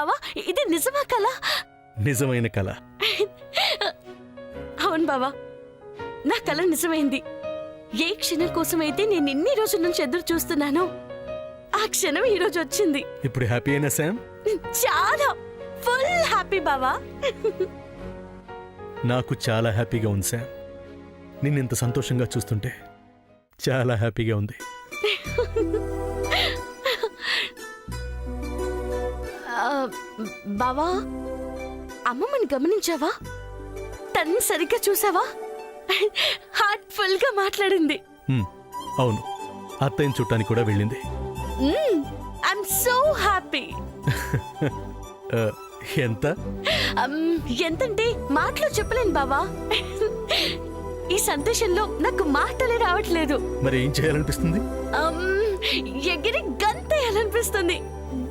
బావా, ఇది నిజమా కల? నిజమైన కల. అవును బావా, నా కల నిజమైంది. ఏ క్షణం కోసమైతే నేను ఇన్ని రోజుల నుంచి ఎదురు చూస్తున్నానో ఆ క్షణం ఈ రోజు వచ్చింది. ఇప్పుడు హ్యాపీ అయినా శామ్? చాలా ఫుల్ హ్యాపీ బావా. నాకు చాలా హ్యాపీగా ఉంది శామ్. నిన్నింత సంతోషంగా చూస్తుంటే చాలా హ్యాపీగా ఉంది. బావా, అమ్మమ్మని గమనించావా? తన్ని సరిగ్గా చూసావా? హార్ట్ఫుల్ గా మాట్లాడింది. అవును, అత్తయ్యని చుట్టానికి కూడా వెళ్ళింది. I'm so happy. ఎంతంటే మాటలో చెప్పలేను బావా. ఈ సంతోషంలో నాకు మాటలే రావట్లేదు. మరి ఏం చేయాలనిపిస్తుంది? ఎగిరి గంతేయాలనిపిస్తుంది,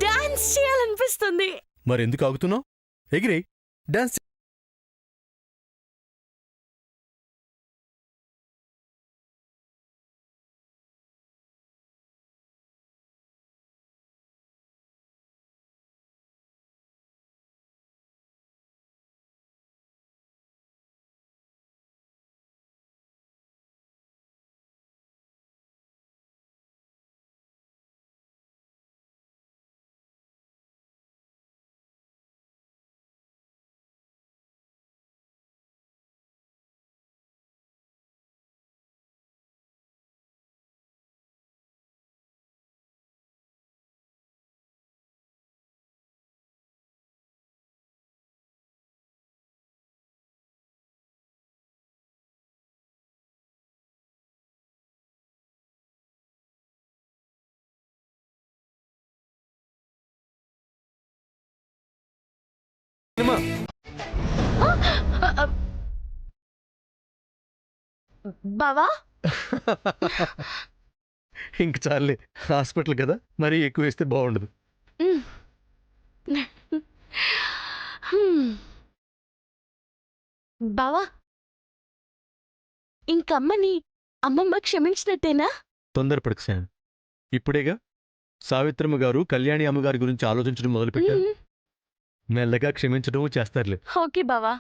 డాన్స్ చేయాలనిపిస్తుంది. మరి ఎందుకు ఆగుతున్నావు? ఎగిరి డాన్స్. బావా, ఇంక చాలే, హాస్పిటల్ కదా, మరీ ఎక్కువ వేస్తే బాగుండదు. బావా, ఇంకమ్మని అమ్మమ్మ క్షమించినట్టేనా? తొందరపడకు శామ్. ఇప్పుడేగా సావిత్రమ్మ గారు కళ్యాణి అమ్మగారి గురించి ఆలోచించడం మొదలుపెట్టారు. మెల్లగా క్షమించడం చేస్తారులే. ఓకే బావా.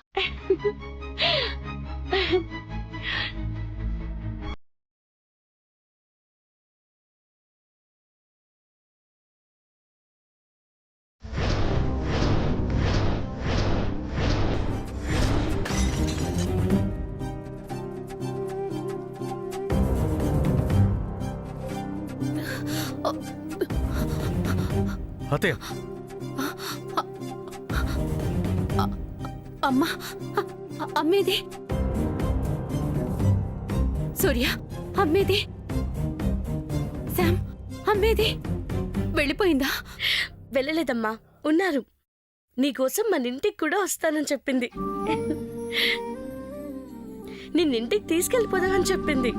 అత్తయ్య, అమ్మా, అమ్మేది సూర్య, అమ్మేది శామ్, అమ్మేది వెళ్ళిపోయిందా? వెళ్ళలేదమ్మా, ఉన్నారు. నీకోసం మన ఇంటికి కూడా వస్తానని చెప్పింది. నిన్నింటికి తీసుకెళ్ళిపోదామని చెప్పింది.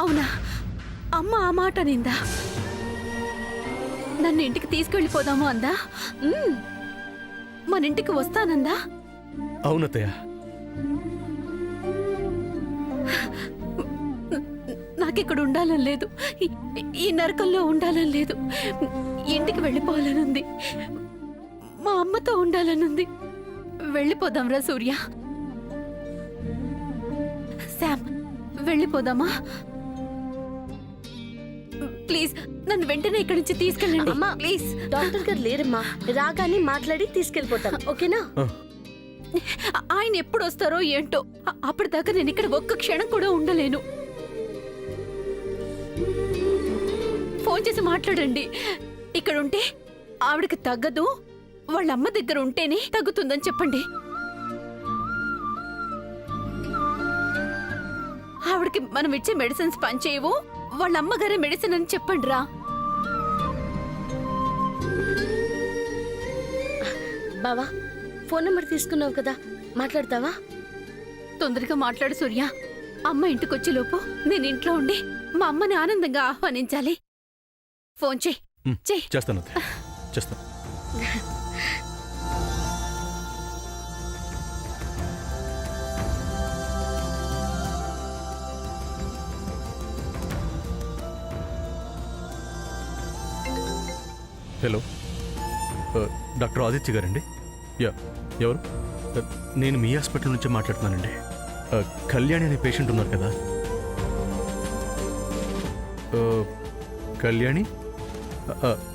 అవునా? అమ్మ ఆ మాట నిందా? నన్ను ఇంటికి తీసుకెళ్ళిపోదాము అందా? మన ఇంటికి వస్తానందా? అవునత్తయ్య. నాకిక్కడ ఉండాలని లేదు, ఈ నరకంలో ఉండాలని లేదు. ఇంటికి వెళ్ళిపోవాలనుంది, మా అమ్మతో ఉండాలనుంది. వెళ్ళిపోదాంరా సూర్య. శామ్, వెళ్ళిపోదామా? ప్లీజ్ నన్ను వెంటనే ఇక్కడి నుంచి తీసుకెళ్ళండి. అమ్మా ప్లీజ్. డాక్టర్ గారు లేరమ్మా, రాగానే మాట్లాడి తీసుకెళ్ళిపోతాం, ఓకేనా? ఆయన ఎప్పుడు వస్తారో ఏంటో, అప్పటిదాకా నేను ఇక్కడ ఒక్క క్షణం కూడా ఉండలేను. ఫోన్ చేసి మాట్లాడండి. ఇక్కడ ఉంటే ఆవిడకి తగ్గదు, వాళ్ళ అమ్మ దగ్గర ఉంటేనే తగ్గుతుందని చెప్పండి. ఆవిడకి మనం ఇచ్చే మెడిసిన్స్ పనిచేయవు, వాళ్ళ అమ్మగారే మెడిసిన్ అని చెప్పండి రా. బావా, ఫోన్ నెంబర్ తీసుకున్నావు కదా, మాట్లాడతావా? తొందరగా మాట్లాడు సూర్య. అమ్మ ఇంటికొచ్చే లోపు నేను ఇంట్లో ఉండి మా అమ్మని ఆనందంగా ఆహ్వానించాలి. ఫోన్ చెయ్యి. చేస్తాను. హలో, డాక్టర్ ఆదిత్య గారండి? యా, ఎవరు? నేను మీ హాస్పిటల్ నుంచే మాట్లాడుతున్నానండి. కళ్యాణి అనే పేషెంట్ ఉన్నారు కదా? కళ్యాణి?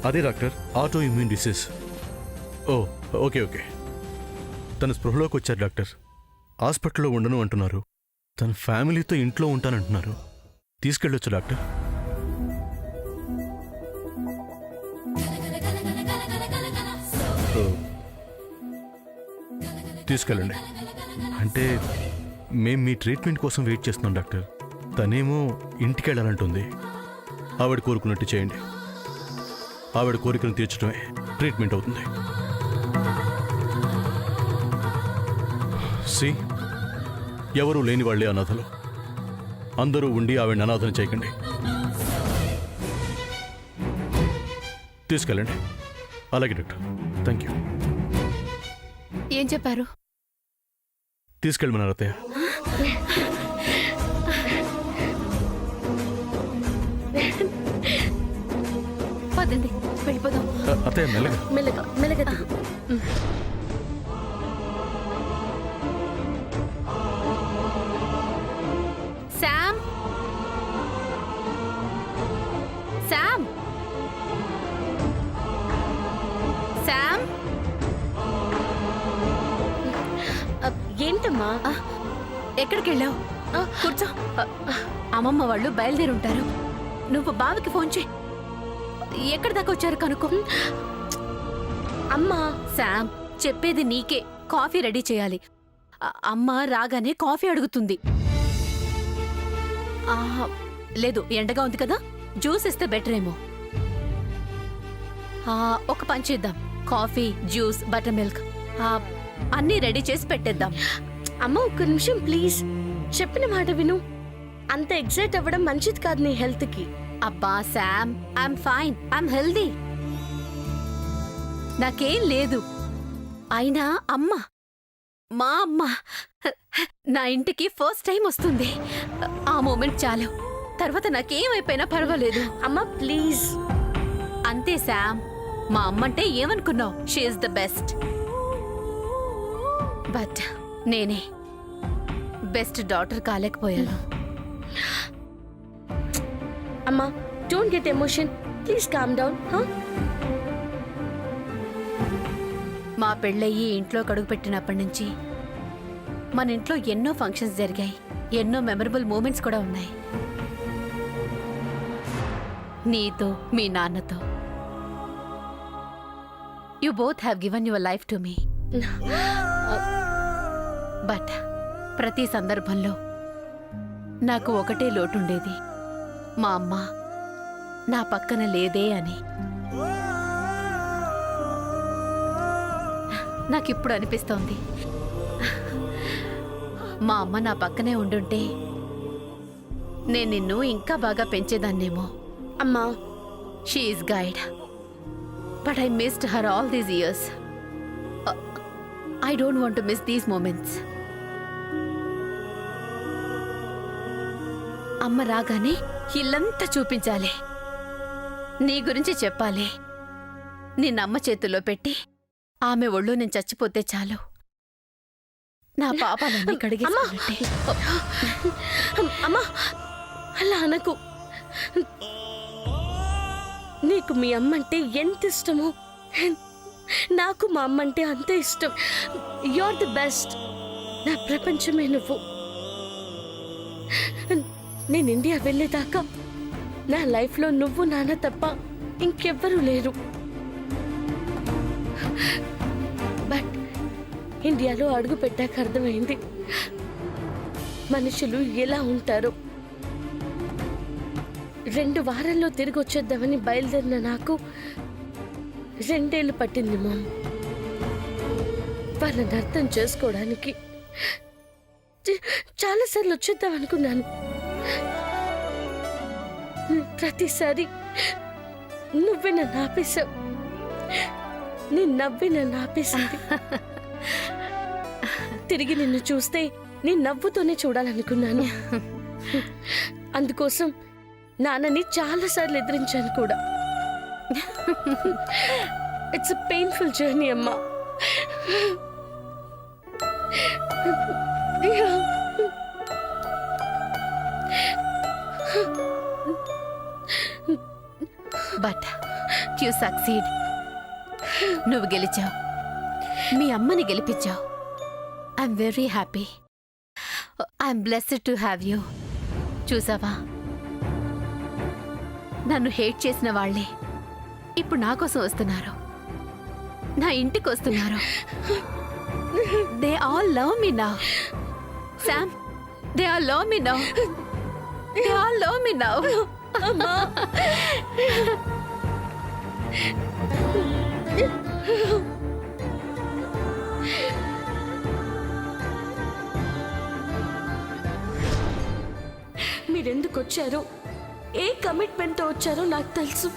అదే డాక్టర్, ఆటో ఇమ్యూన్ డిసీజ్. ఓ, ఓకే ఓకే. తన స్పృహలోకి వచ్చారు డాక్టర్. హాస్పిటల్లో ఉండను అంటున్నారు. తన ఫ్యామిలీతో ఇంట్లో ఉంటానంటున్నారు. తీసుకెళ్ళొచ్చు డాక్టర్? తీసుకెళ్ళండి. అంటే మేం మీ ట్రీట్మెంట్ కోసం వెయిట్ చేస్తున్నాం డాక్టర్. తనేమో ఇంటికి వెళ్ళాలంటుంది. ఆవిడ కోరుకున్నట్టు చేయండి. ఆవిడ కోరికను తీర్చడమే ట్రీట్మెంట్ అవుతుంది. సి, ఎవరూ లేని వాళ్ళే అనాథలు. అందరూ ఉండి ఆవిడ అనాథన చేయకండి. తీసుకెళ్ళండి. అలాగే డాక్టర్, థ్యాంక్ యూ. ఏం చెప్పారు? తీసుకెళ్ళమన్నారు అత్తయ్య. పదండి, వెళ్ళిపోదాం. అత్తయ్య మెల్లగా. మెల్లగా మెల్లగా దిగు. Sam, Sam, Sam. ఏంటమ్మా? ఎక్కడికి వెళ్ళావు? కూర్చో. అమ్మమ్మ వాళ్ళు బయలుదేరుంటారు. నువ్వు బావకి ఫోన్ చేయి. ఎక్కడి దాకా వచ్చారు కనుక్కో. అమ్మా, శామ్, చెప్పేది నీకే. కాఫీ రెడీ చేయాలి. అమ్మ రాగానే కాఫీ అడుగుతుంది. లేదు, ఎండగా ఉంది కదా, జ్యూస్ ఇస్తే బెటర్ ఏమో. ఒక పని చేద్దాం. కాఫీ, జ్యూస్, బటర్ మిల్క్ అన్నీ రెడీ చేసి పెట్టేద్దాం. అమ్మ ఒక్క నిమిషం ప్లీజ్. చెప్పిన మాట విను. అంత ఎగ్జైట్ అవ్వడం మంచిది కాదు నీ హెల్త్ కి. అబ్బా Sam, I'm fine, I'm healthy. నాకేం లేదు. అయినా అమ్మ, మా అమ్మ నా ఇంటికి ఫస్ట్ టైం వస్తుంది. ఆ మూమెంట్ చాలు. తర్వాత నాకేమైపోయినా పర్వాలేదు. అమ్మ ప్లీజ్. అంతే శామ్, మా అమ్మంటే ఏమనుకున్నావు? She is the best. బట్ నేనే బెస్ట్ డాటర్ కాలేకపోయాను. అమ్మా, don't get emotion. Please calm down. మా పెళ్ళయ్యి ఇంట్లో కడుగుపెట్టినప్పటి నుంచి మన ఇంట్లో ఎన్నో ఫంక్షన్స్ జరిగాయి. ఎన్నో మెమరబుల్ మూమెంట్స్ కూడా ఉన్నాయి. నీతో, మీ నాన్నతో. You both have given your life to me. But ప్రతి సందర్భంలో నాకు ఒకటే లోటుండేది. మా అమ్మ నా పక్కన లేదే అని. నాకిప్పుడు అనిపిస్తోంది, మా అమ్మ నా పక్కనే ఉండుంటే నేను నిన్ను ఇంకా బాగా పెంచేదాన్నేమో. అమ్మా, she is guide, but I missed her all these years. I don't want to miss these moments. అమ్మ రాగానే ఇల్లంతా చూపించాలి. నీ గురించి చెప్పాలి. నిన్నమ్మ చేతుల్లో పెట్టి ఆమె ఒళ్ళో నేను చచ్చిపోతే చాలు. నా పాపాలన్నీ కడిగేసినట్టే. అమ్మా, అలా అనకు. నీకు మీ అమ్మంటే ఎంత ఇష్టమో నాకు మా అమ్మంటే అంతే ఇష్టం. You are the best. నా ప్రపంచమే నువ్వు. నేను ఇండియా వెళ్ళేదాకా నా లైఫ్లో నువ్వు, నాన్న తప్ప ఇంకెవ్వరూ లేరు. బట్ ఇండియాలో అడుగు పెట్టాక అర్థమైంది మనుషులు ఎలా ఉంటారో. 2 వారాల్లో తిరిగి వచ్చేద్దామని బయలుదేరిన నాకు 2 ఏళ్ళు పట్టింది మామ్. వాళ్ళని అర్థం చేసుకోవడానికి చాలాసార్లు వచ్చేద్దాం అనుకున్నాను. ప్రతిసారి నువ్వే నన్ను ఆపేశావు. నీ నవ్వే నన్ను ఆపేసింది. తిరిగి నిన్ను చూస్తే నీ నవ్వుతోనే చూడాలనుకున్నాను. అందుకోసం నాన్నని చాలాసార్లు ఎదిరించాను కూడా. ఇట్స్ అ పెయిన్ఫుల్ జర్నీ అమ్మా. But you succeed. నువ్వు గెలిచావు, మీ అమ్మని గెలిపించావు. I'm very happy. I'm blessed to have you. చూసావా, నన్ను హేట్ చేసిన వాళ్ళే ఇప్పుడు నా కోసం వస్తున్నారు, నా ఇంటికి వస్తున్నారు. They all love me now. Sam, they all love me now. They all love me now. మీరెందుకు వచ్చారో, ఏ కమిట్మెంట్తో వచ్చారో నాకు తెలుసు.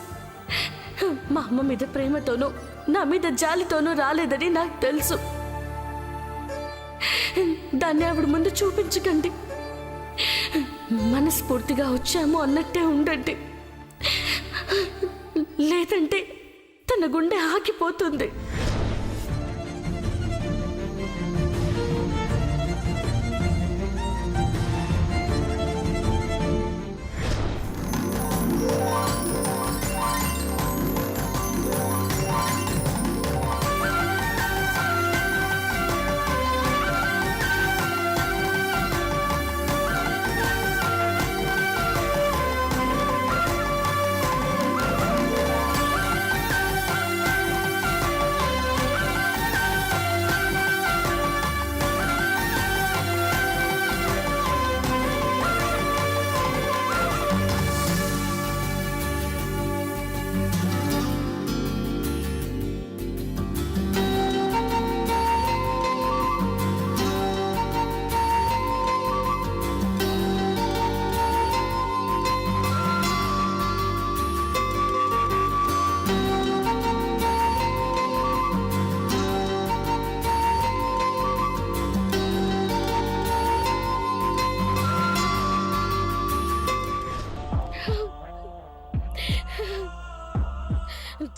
మా అమ్మ మీద ప్రేమతోనో నా మీద జాలితోనో రాలేదని నాకు తెలుసు. దాన్ని ఆవిడ ముందు చూపించకండి. మనస్ఫూర్తిగా వచ్చాము అన్నట్టే ఉండండి, లేదంటే తన గుండె ఆగిపోతుంది.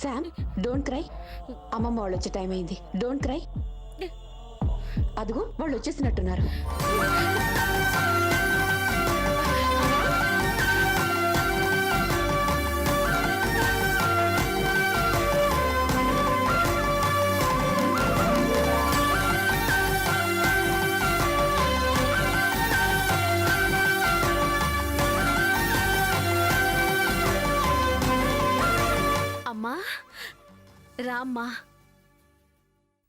Sam, don't cry. అమ్మమ్మ వాళ్ళు వచ్చే టైం అయింది. Don't cry. అదిగో వాళ్ళు వచ్చేసినట్టున్నారు. అమ్మా, రామ్మా,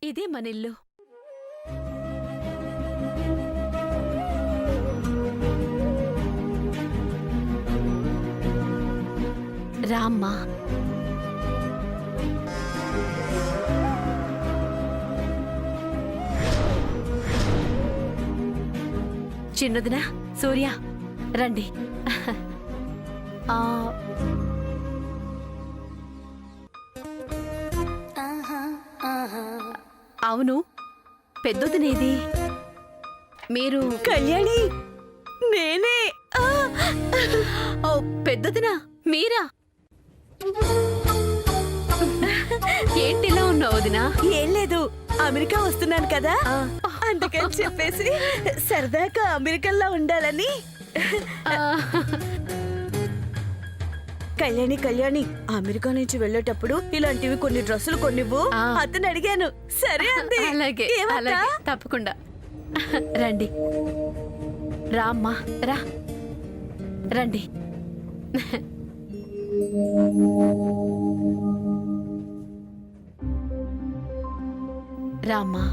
ఇదే మన ఇల్లు. రామ్మా. చిన్నదినా, సూర్య, రండి. అవును, పెద్దదినేది? మీరు కళ్యాణి, నేనే. ఓ, పెద్దదినా మీరా? ఏంటిలా ఉన్నావు వదినా? ఏం లేదు, అమెరికా వస్తున్నాను కదా, అందుకని చెప్పేసి సరదాగా అమెరికన్లా ఉండాలని. కళ్యాణి కళ్యాణి, అమెరికా నుంచి వెళ్ళేటప్పుడు ఇలాంటివి కొన్ని డ్రెస్సులు కొనివ్వు. అతను అడిగాను, సరే అంది. అలాగే, అలాగే, తప్పకుండా. రండి, రామ్మా, రా, రండి. రామ్మా.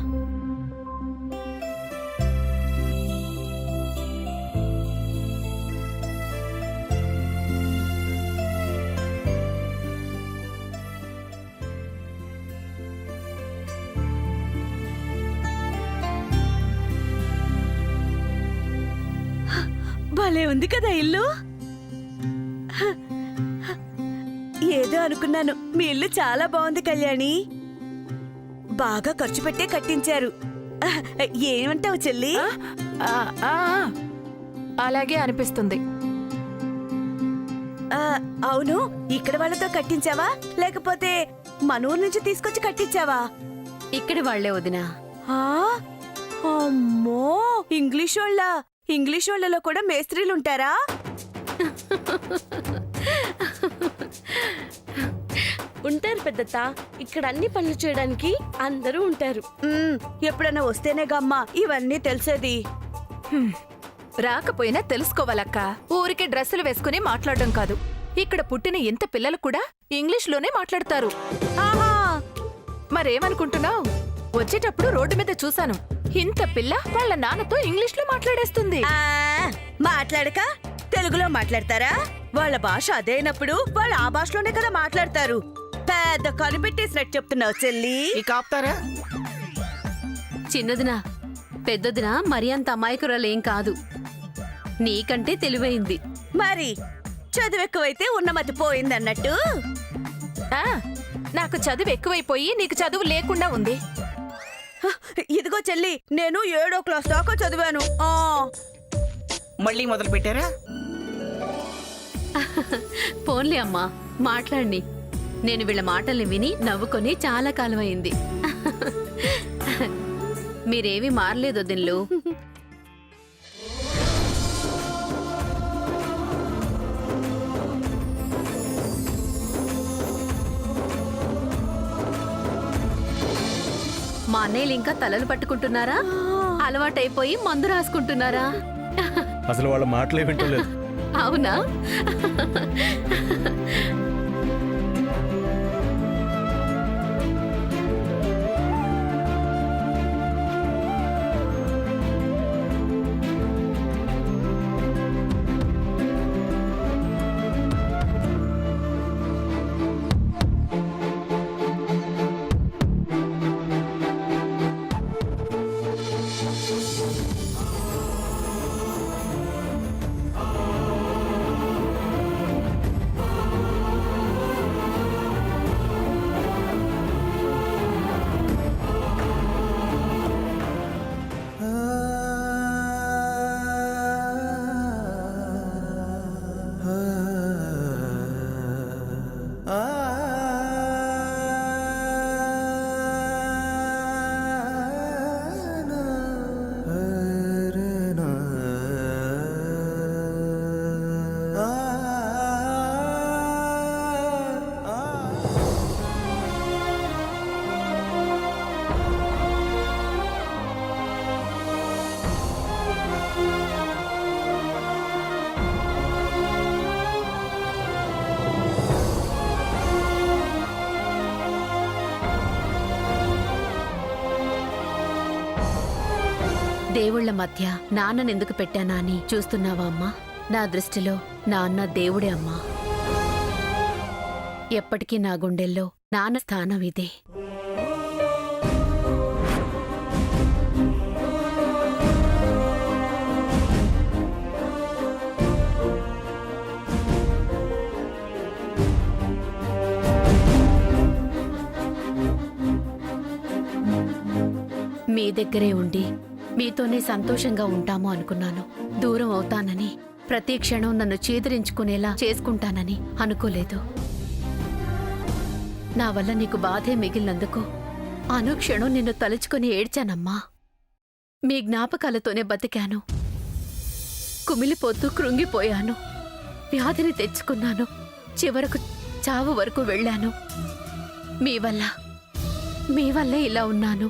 భలే ఉంది కదా ఇల్లు. ఏదో అనుకున్నాను, మీ ఇల్లు చాలా బాగుంది కళ్యాణి. బాగా ఖర్చు పెట్టే కట్టించారు. ఏమంటావు చెల్లి? అలాగే అనిపిస్తుంది. అవును, ఇక్కడ వాళ్ళతో కట్టించావా లేకపోతే మన ఊరు నుంచి తీసుకొచ్చి కట్టించావా? ఇక్కడి వాళ్లే వదినా. ఆ, అమ్మో, ఇంగ్లీష్ వాళ్ళలో కూడా మేస్త్రీలుంటారా? ఉంటారు పెద్దత్త. ఇక్కడ అన్ని పనులు చేయడానికి అందరూ ఉంటారు. ఎప్పుడైనా వస్తేనే గమ్మా ఇవన్నీ తెలిసేది. రాకపోయినా తెలుసుకోవాలక్క. ఊరికే డ్రెస్సులు వేసుకుని మాట్లాడడం కాదు. ఇక్కడ పుట్టిన ఇంత పిల్లలు కూడా ఇంగ్లీష్లోనే మాట్లాడతారు. ఆహా, మరేమనుకుంటున్నావు? వచ్చేటప్పుడు రోడ్డు మీద చూశాను, ఇంత పిల్ల వాళ్ళ నాన్నతో ఇంగ్లీష్లో మాట్లాడేస్తుంది. ఆ, మాట్లాడక తెలుగులో మాట్లాడతారా? వాళ్ళ భాష అదేనప్పుడు వాళ్ళు ఆ భాషలోనే కదా మాట్లాడతారు. పెద్ద కనిపెట్టేసినట్టు చెప్తున్నావు చెల్లి. ఇక ఆపుతారా? చిన్నదినా పెద్దదినా మరి అంత అమాయకురాలేం కాదు. నీకంటే తెలివైంది. మరి చదువు ఎక్కువైతే ఉన్నమతి పోయిందన్నట్టు. ఆ, నాకు చదువు ఎక్కువైపోయి నీకు చదువు లేకుండా ఉంది. హ, ఇదిగో చెల్లి, నేను 7వ క్లాస్ దాకా చదివాను. మళ్ళీ మొదలు పెట్టారా? పోన్లే అమ్మా, మాట్లాడండి. నేను వీళ్ళ మాటల్ని విని నవ్వుకొని చాలా కాలం అయింది. మీరేమీ మారలేదు వదిన్లు. మా అన్నయ్యలు ఇంకా తలలు పట్టుకుంటున్నారా? అలవాటైపోయి మందు రాసుకుంటున్నారా? అసలు వాళ్ళ మాటలే వింటలేదు. అవునా? దేవుళ్ల మధ్య నాన్ననెందుకు పెట్టానా అని చూస్తున్నావా అమ్మా? నా దృష్టిలో నాన్న దేవుడే అమ్మా. ఎప్పటికీ నా గుండెల్లో నాన్న స్థానం ఇదే. మీ దగ్గరే ఉండి మీతోనే సంతోషంగా ఉంటాము అనుకున్నాను. దూరం అవుతానని, ప్రతి క్షణం నన్ను చీదరించుకునేలా చేసుకుంటానని అనుకోలేదు. నా వల్ల నీకు బాధే మిగిలినందుకు అనుక్షణం నిన్ను తలుచుకుని ఏడ్చానమ్మా. మీ జ్ఞాపకాలతోనే బతికాను. కుమిలిపోతూ కృంగిపోయాను. వ్యాధిని తెచ్చుకున్నాను. చివరకు చావు వరకు వెళ్ళాను. మీ వల్లే ఇలా ఉన్నాను.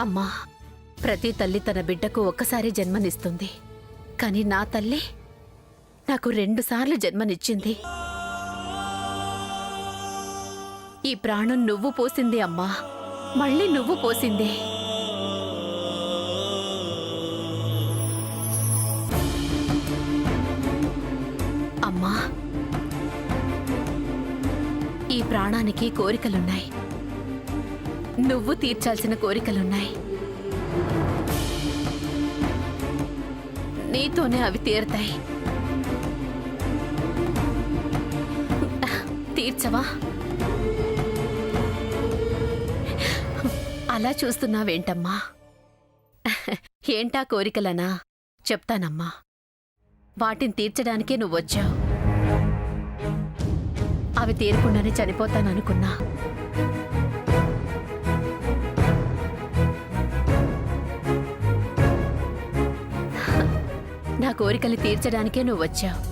అమ్మా, ప్రతి తల్లి తన బిడ్డకు ఒక్కసారి జన్మనిస్తుంది. కాని నా తల్లి నాకు 2 సార్లు జన్మనిచ్చింది. ఈ ప్రాణం నువ్వు పోసింది అమ్మా, మళ్ళీ నువ్వు పోసిందే. అమ్మా, ఈ ప్రాణానికి కోరికలున్నాయి. నువ్వు తీర్చాల్సిన కోరికలున్నాయి. నీతోనే అవి తీరుతాయి. తీర్చవా? అలా చూస్తున్నావేంటమ్మా? ఏంటా కోరికలనా? చెప్తానమ్మా. వాటిని తీర్చడానికే నువ్వొచ్చావు. అవి తీరకుండానే చనిపోతాననుకున్నా. నా కోరికలు తీర్చడానికే నువ్వొచ్చావు.